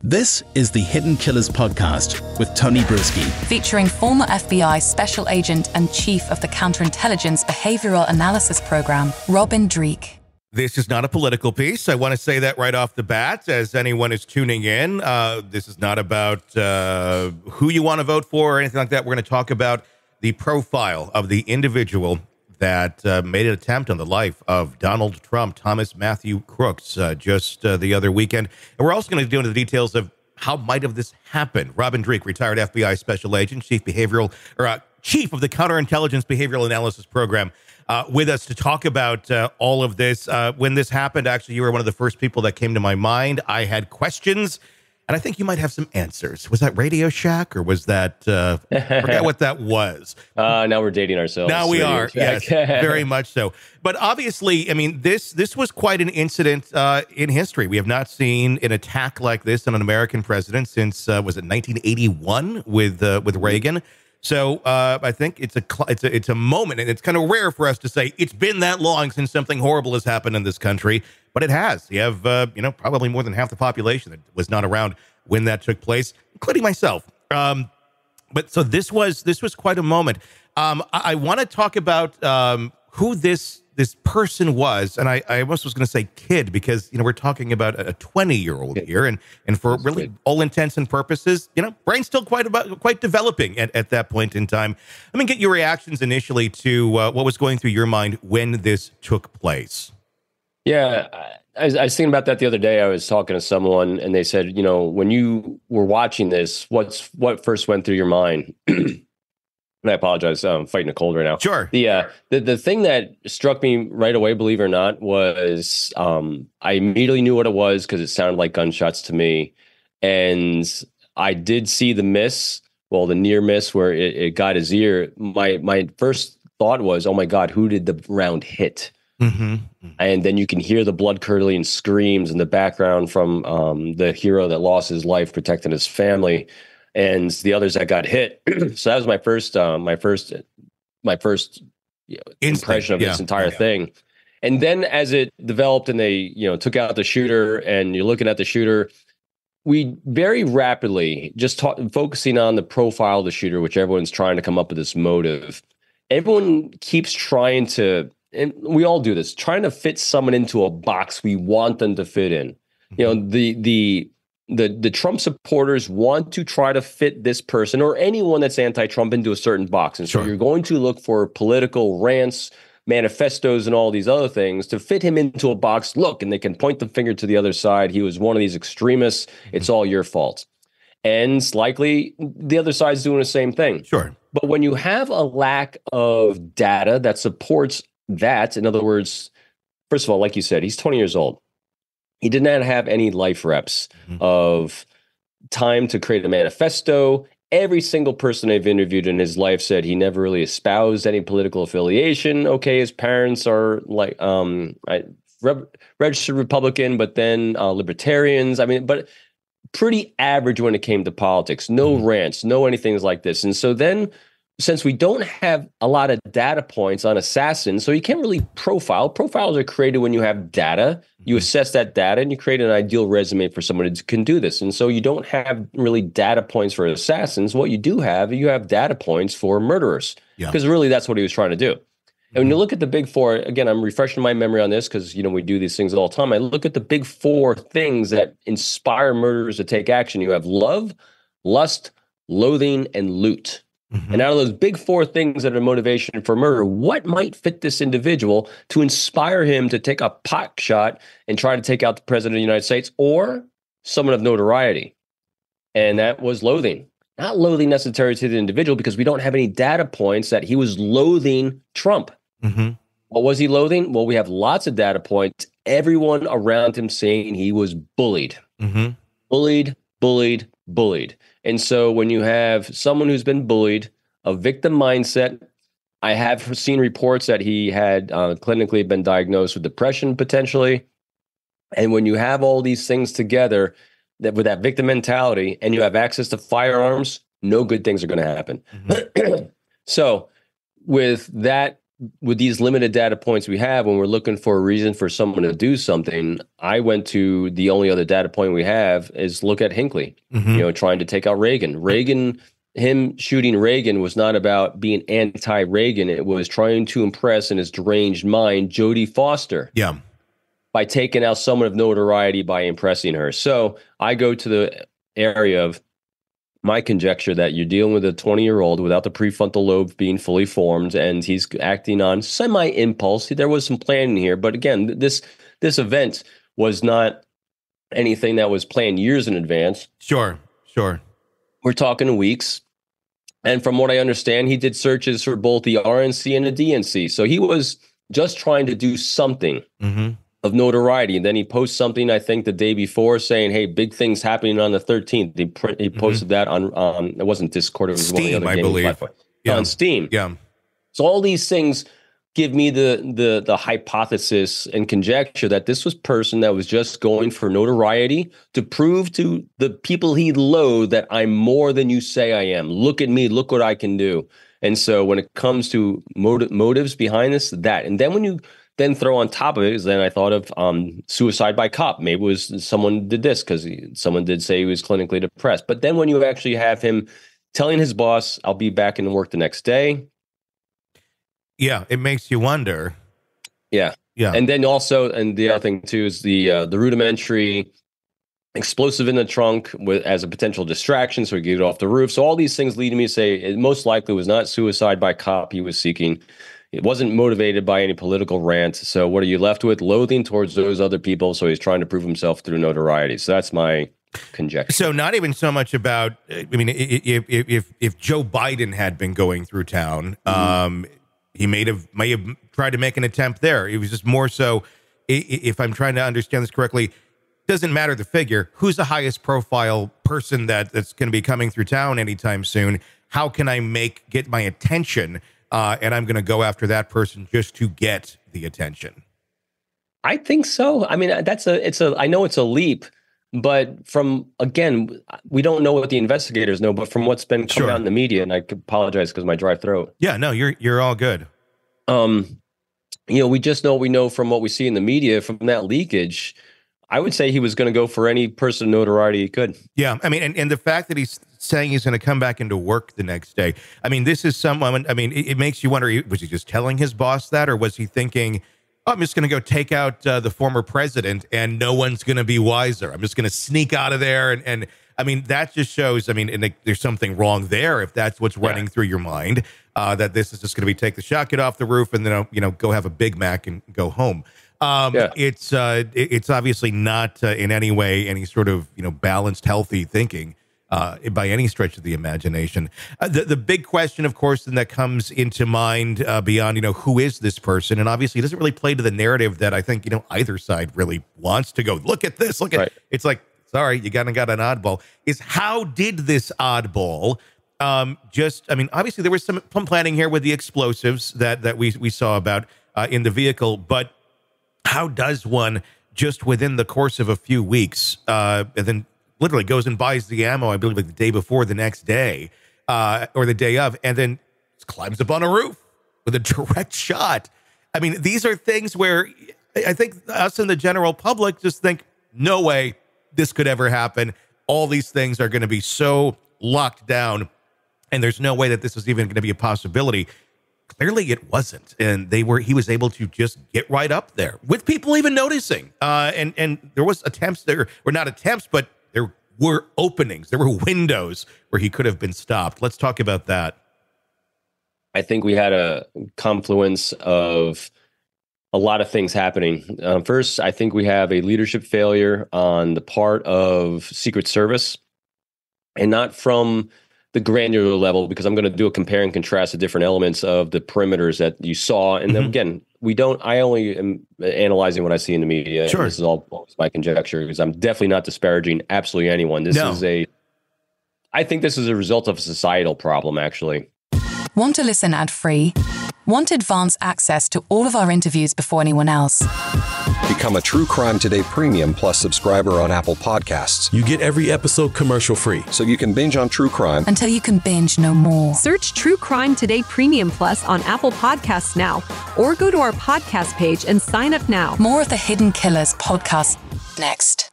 This is the Hidden Killers podcast with Tony Brueski, featuring former FBI Special Agent and Chief of the Counterintelligence Behavioral Analysis Program, Dreeke. This is not a political piece. I want to say that right off the bat, as anyone is tuning in. This is not about who you want to vote for or anything like that. We're going to talk about the profile of the individual that made an attempt on the life of Donald Trump, Thomas Matthew Crooks, just the other weekend. And we're also going to go into the details of how might have this happened. Dreeke, retired FBI Special Agent, Chief of the Counterintelligence Behavioral Analysis Program, with us to talk about all of this. When this happened, actually, you were one of the first people that came to my mind. I had questions, and I think you might have some answers. Was that Radio Shack, or was that, I forget what that was. Now we're dating ourselves. Now we Radio are, Shack. yes, very much so. But obviously, I mean, this was quite an incident in history. We have not seen an attack like this on an American president since, was it 1981 with Reagan? So I think it's a moment, and it's kind of rare for us to say it's been that long since something horrible has happened in this country, but it has. You have probably more than half the population that was not around when that took place, including myself. But so this was quite a moment. I want to talk about who this person was, and I almost was going to say kid, because we're talking about a 20-year-old here, and for really all intents and purposes, brain's still quite developing at that point in time. Let me get your reactions initially to what was going through your mind when this took place. Yeah, I was thinking about that the other day. I was talking to someone, and they said, when you were watching this, what first went through your mind? And I apologize, I'm fighting a cold right now. Sure. The thing that struck me right away, believe it or not, was I immediately knew what it was because it sounded like gunshots to me. And I did see the near miss where it got his ear. My first thought was, oh my God, who did the round hit? Mm-hmm. And then you can hear the blood-curdling screams in the background from the hero that lost his life protecting his family, and the others that got hit. So that was my first impression of this entire thing. And then as it developed and they, took out the shooter, and you're looking at the shooter, we very rapidly just focusing on the profile of the shooter, which everyone's trying to come up with this motive. Everyone keeps trying to, and we all do this, trying to fit someone into a box we want them to fit in. The Trump supporters want to try to fit this person or anyone that's anti-Trump into a certain box. And so you're going to look for political rants, manifestos, and all these other things to fit him into a box. Look, and they can point the finger to the other side. He was one of these extremists. It's all your fault. And likely the other side's doing the same thing. Sure. But when you have a lack of data that supports that, in other words, first of all, like you said, he's 20 years old. He did not have any life reps of time to create a manifesto. Every single person I've interviewed in his life said he never really espoused any political affiliation. Okay, his parents are like registered Republican, but then libertarians. I mean, but pretty average when it came to politics. No rants, no anything like this. And so then, since we don't have a lot of data points on assassins, so you can't really profile. Profiles are created when you have data. You assess that data and you create an ideal resume for someone who can do this. And so you don't have really data points for assassins. What you do have, you have data points for murderers, because really that's what he was trying to do. And when you look at the big four, again, I'm refreshing my memory on this because, we do these things all the time. I look at the big four things that inspire murderers to take action. You have love, lust, loathing, and loot. And out of those big four things that are motivation for murder, what might fit this individual to inspire him to take a pot shot and try to take out the president of the United States or someone of notoriety? And that was loathing. Not loathing necessary to the individual, because we don't have any data points that he was loathing Trump. What was he loathing? Well, we have lots of data points. Everyone around him saying he was bullied. Bullied, bullied, bullied. And so when you have someone who's been bullied, a victim mindset, I have seen reports that he had clinically been diagnosed with depression potentially. And when you have all these things together, that with that victim mentality, and you have access to firearms, no good things are going to happen. So with that with these limited data points we have, when we're looking for a reason for someone to do something, I went to the only other data point we have is look at Hinckley, trying to take out Reagan. Him shooting Reagan was not about being anti-Reagan. It was trying to impress in his deranged mind Jodie Foster. Yeah. By taking out someone of notoriety by impressing her. So I go to the area of my conjecture that you're dealing with a 20-year-old without the prefrontal lobe being fully formed, and he's acting on semi-impulse. There was some planning here, but again, this event was not anything that was planned years in advance. Sure. We're talking weeks. And from what I understand, he did searches for both the RNC and the DNC. So he was just trying to do something of notoriety. And then he posts something, I think, the day before saying, hey, big things happening on the 13th. He posted that on it wasn't Discord, it was Steam, one of the other gaming platforms. Yeah. On Steam. Yeah. So all these things give me the hypothesis and conjecture that this was a person that was just going for notoriety to prove to the people he loathed that I'm more than you say I am. Look at me. Look what I can do. And so when it comes to motives behind this, that. And then when you then throw on top of it, then I thought of suicide by cop. Maybe it was someone did this because someone did say he was clinically depressed. But then when you actually have him telling his boss, I'll be back in work the next day. Yeah, it makes you wonder. Yeah. And then also, and the other thing too is the rudimentary explosive in the trunk as a potential distraction, so he get it off the roof. So all these things lead me to say it most likely was not suicide by cop he was seeking. It wasn't motivated by any political rant. So what are you left with? Loathing towards those other people. So he's trying to prove himself through notoriety. So that's my conjecture. So not even so much about, I mean, if Joe Biden had been going through town, he may have tried to make an attempt there. It was just more so, if I'm trying to understand this correctly, doesn't matter the figure. Who's the highest profile person that's going to be coming through town anytime soon? How can I get my attention? And I'm going to go after that person just to get the attention. I think so. I mean, I know it's a leap, but again, we don't know what the investigators know, but from what's been coming out in the media, and I apologize because my dry throat. Yeah, no, you're all good. We just know what we know from what we see in the media from that leakage. I would say he was going to go for any person of notoriety he could. Yeah, I mean, and the fact that he's saying he's going to come back into work the next day. I mean, this is someone, I mean, it makes you wonder, was he just telling his boss that, or was he thinking, I'm just going to go take out the former president and no one's going to be wiser. I'm just going to sneak out of there. And I mean, that just shows, I mean, and there's something wrong there if that's what's running through your mind, that this is just going to be take the shot, get off the roof, and then, go have a Big Mac and go home. It's obviously not in any way any sort of, balanced, healthy thinking by any stretch of the imagination. The big question, of course, then that comes into mind beyond, who is this person? And obviously it doesn't really play to the narrative that I think, either side really wants to go, look at this, look at It's like, sorry, you got an oddball. Is how did this oddball obviously there was some planning here with the explosives that we saw about in the vehicle, but how does one just within the course of a few weeks and then literally goes and buys the ammo, I believe like the day before the next day or the day of, and then climbs up on a roof with a direct shot? I mean, these are things where I think us and the general public just think, no way this could ever happen. All these things are going to be so locked down, and there's no way that this is even going to be a possibility. Clearly it wasn't. And he was able to just get right up there with people even noticing. And there was attempts there, or not attempts, but there were openings, there were windows where he could have been stopped. Let's talk about that. I think we had a confluence of a lot of things happening. First, I think we have a leadership failure on the part of Secret Service, and not from the granular level, because I'm going to do a compare and contrast the different elements of the perimeters that you saw. And then again, I only am analyzing what I see in the media. Sure. This is all my conjecture, because I'm definitely not disparaging absolutely anyone. I think this is a result of a societal problem, actually. Want to listen ad-free? Want advanced access to all of our interviews before anyone else? Become a True Crime Today Premium Plus subscriber on Apple Podcasts. You get every episode commercial-free. So you can binge on true crime until you can binge no more. Search True Crime Today Premium Plus on Apple Podcasts now, or go to our podcast page and sign up now. More of the Hidden Killers podcast next.